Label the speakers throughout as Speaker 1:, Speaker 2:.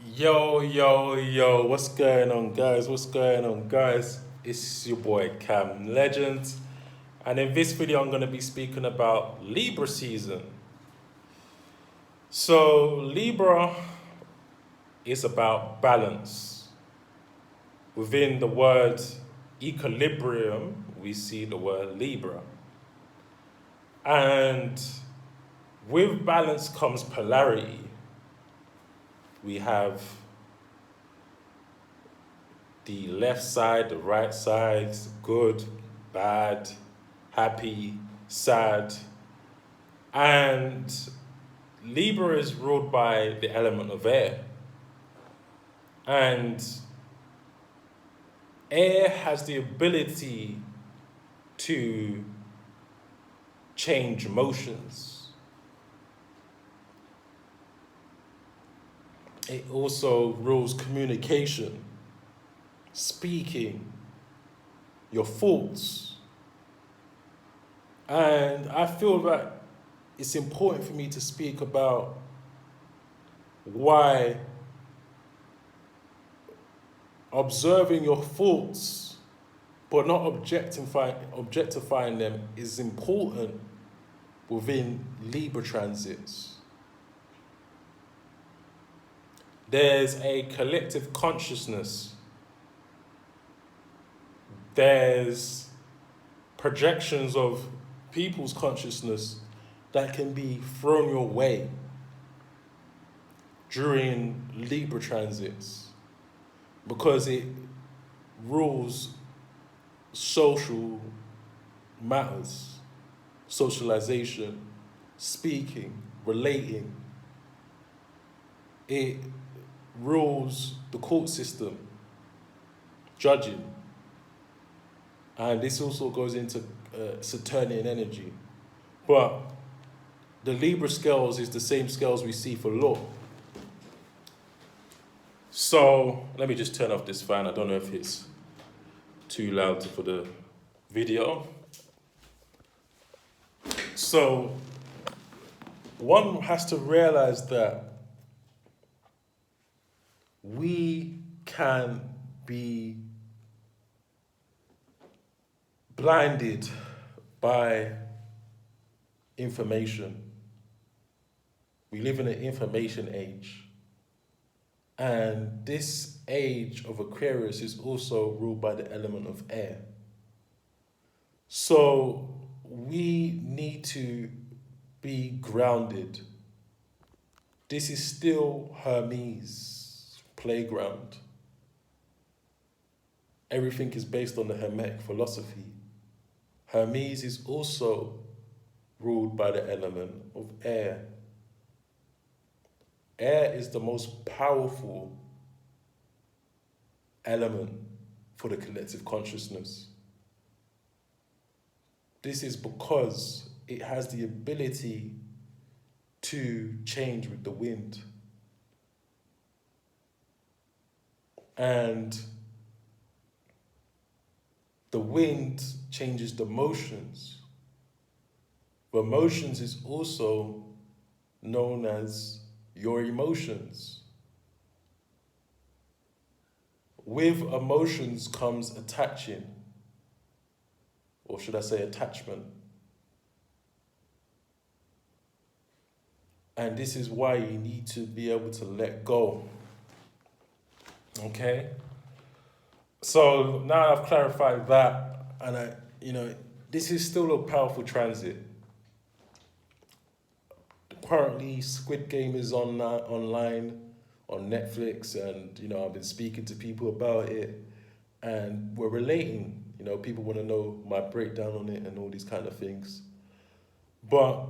Speaker 1: Yo, what's going on, guys? What's going on, guys? It's your boy Cam Legend, and in this video, I'm going to be speaking about Libra season. So, Libra is about balance. Within the word equilibrium, we see the word Libra. And with balance comes polarity. We have the left side, the right side, good, bad, happy, sad. And Libra is ruled by the element of air. And air has the ability to change emotions. It also rules communication, speaking, your thoughts. And I feel that it's important for me to speak about why observing your thoughts but not objectifying them is important within Libra transits. There's a collective consciousness. There's projections of people's consciousness that can be thrown your way during Libra transits because it rules social matters, socialization, speaking, relating. It rules the court system, judging. And this also goes into Saturnian energy. But the Libra scales is the same scales we see for law. So let me just turn off this fan. I don't know if it's too loud for the video. So one has to realize that we can be blinded by information. We live in an information age. And this age of Aquarius is also ruled by the element of air. So we need to be grounded. This is still Hermes' playground. Everything is based on the Hermetic philosophy. Hermes is also ruled by the element of air. Air is the most powerful element for the collective consciousness. This is because it has the ability to change with the wind. And the wind changes the motions. But motions is also known as your emotions. With emotions comes attaching, or should I say attachment. And this is why you need to be able to let go. Okay? So now I've clarified that, and this is still a powerful transit. Currently, Squid Game is online on Netflix, and I've been speaking to people about it, and we're relating. People want to know my breakdown on it and all these kind of things. But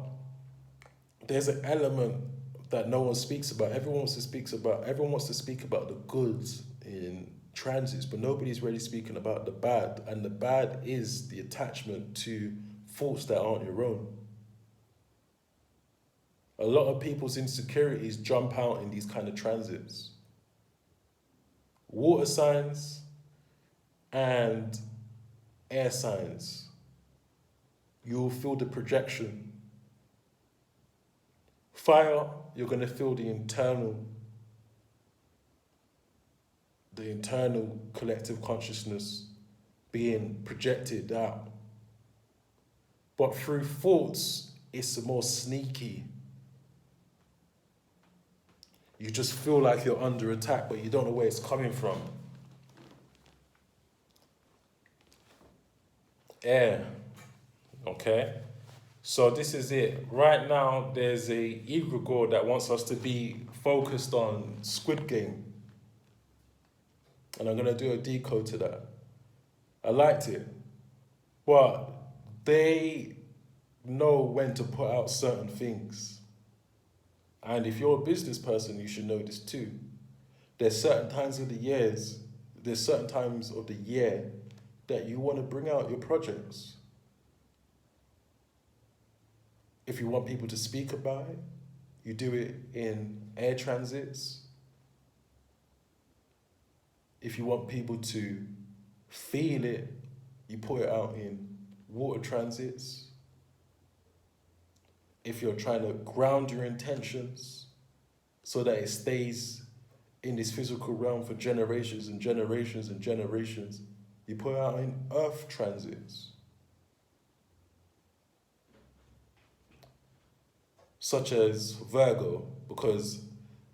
Speaker 1: there's an element that no one speaks about. Everyone wants to speak about the goods in transits, but nobody's really speaking about the bad. And the bad is the attachment to thoughts that aren't your own. A lot of people's insecurities jump out in these kind of transits. Water signs and air signs, you'll feel the projection. Fire, you're going to feel the internal the internal collective consciousness being projected out. But through thoughts, it's more sneaky. You just feel like you're under attack, but you don't know where it's coming from. Air, okay? So this is it. Right now, there's a egregore that wants us to be focused on Squid Game. And I'm gonna do a decode to that. I liked it, but they know when to put out certain things. And if you're a business person, you should know this too. There's certain times of the year that you want to bring out your projects. If you want people to speak about it, you do it in air transits. If you want people to feel it, you put it out in water transits. If you're trying to ground your intentions so that it stays in this physical realm for generations and generations and generations, you put it out in earth transits. Such as Virgo, because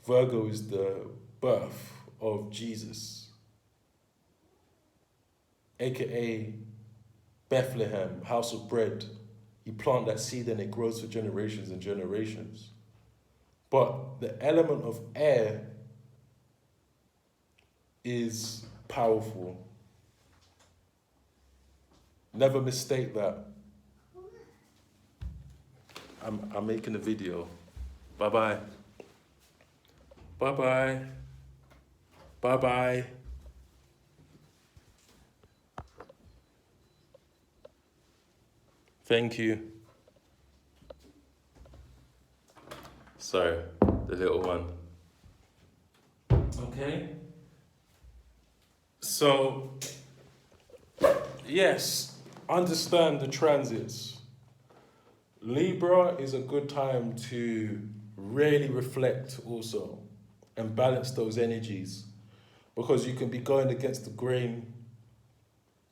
Speaker 1: Virgo is the birth of Jesus, aka Bethlehem, house of bread. You plant that seed and it grows for generations and generations. But the element of air is powerful. Never mistake that. I'm making a video. Bye-bye. Bye-bye. Bye-bye. Thank you. Sorry, the little one. Okay. So, yes, understand the transits. Libra is a good time to really reflect also and balance those energies, because you can be going against the grain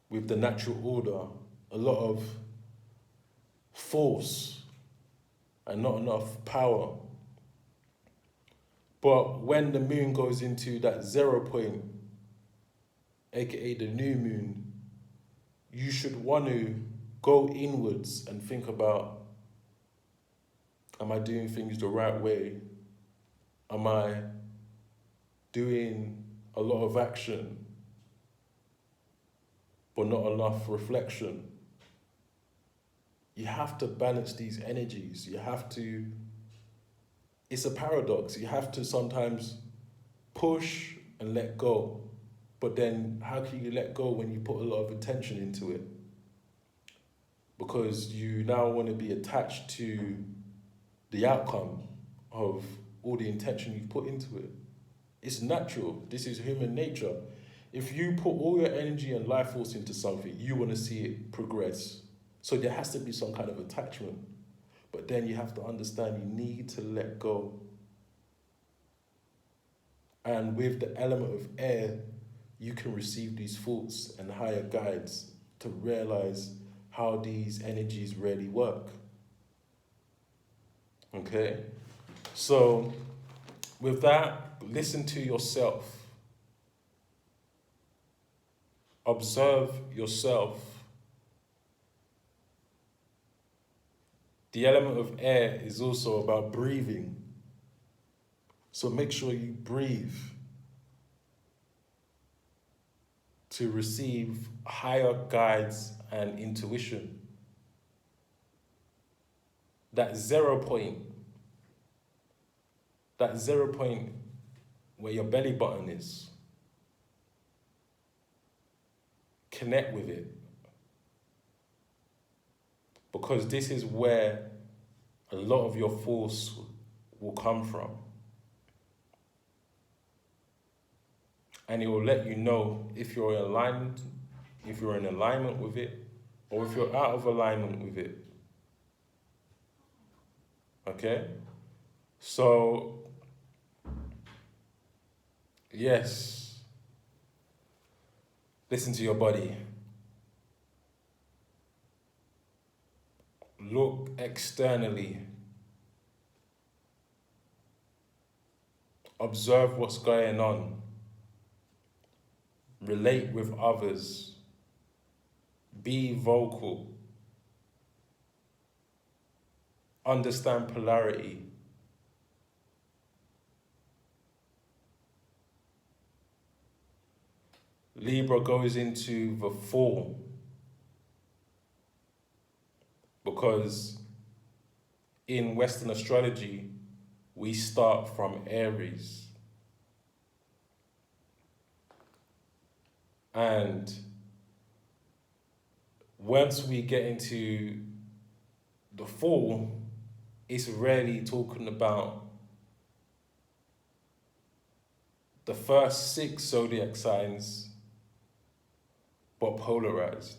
Speaker 1: with the natural order. A lot of force and not enough power. But when the moon goes into that 0 point, aka the new moon, you should want to go inwards and think about, am I doing things the right way? Am I doing a lot of action but not enough reflection? You have to balance these energies. It's a paradox. You have to sometimes push and let go. But then how can you let go when you put a lot of attention into it? Because you now want to be attached to the outcome of all the intention you've put into it. It's natural. This is human nature. If you put all your energy and life force into something, you want to see it progress. So there has to be some kind of attachment. But then you have to understand you need to let go. And with the element of air, you can receive these thoughts and higher guides to realize how these energies really work. Okay? So with that, listen to yourself. Observe yourself. The element of air is also about breathing. So make sure you breathe to receive higher guides and intuition. That 0 point where your belly button is, connect with it. Because this is where a lot of your force will come from. And it will let you know if you're in alignment with it, or if you're out of alignment with it. Okay? So, yes, Listen to your body. Look externally. Observe what's going on. Relate with others. Be vocal. Understand polarity. Libra goes into the fall because in Western astrology, we start from Aries. And once we get into the fall, it's rarely talking about the first 6 zodiac signs, but polarized.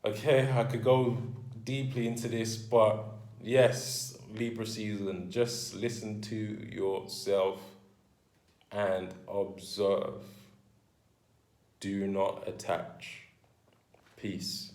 Speaker 1: Okay, I could go deeply into this, but yes, Libra season, just listen to yourself and observe. Do not attach. Peace.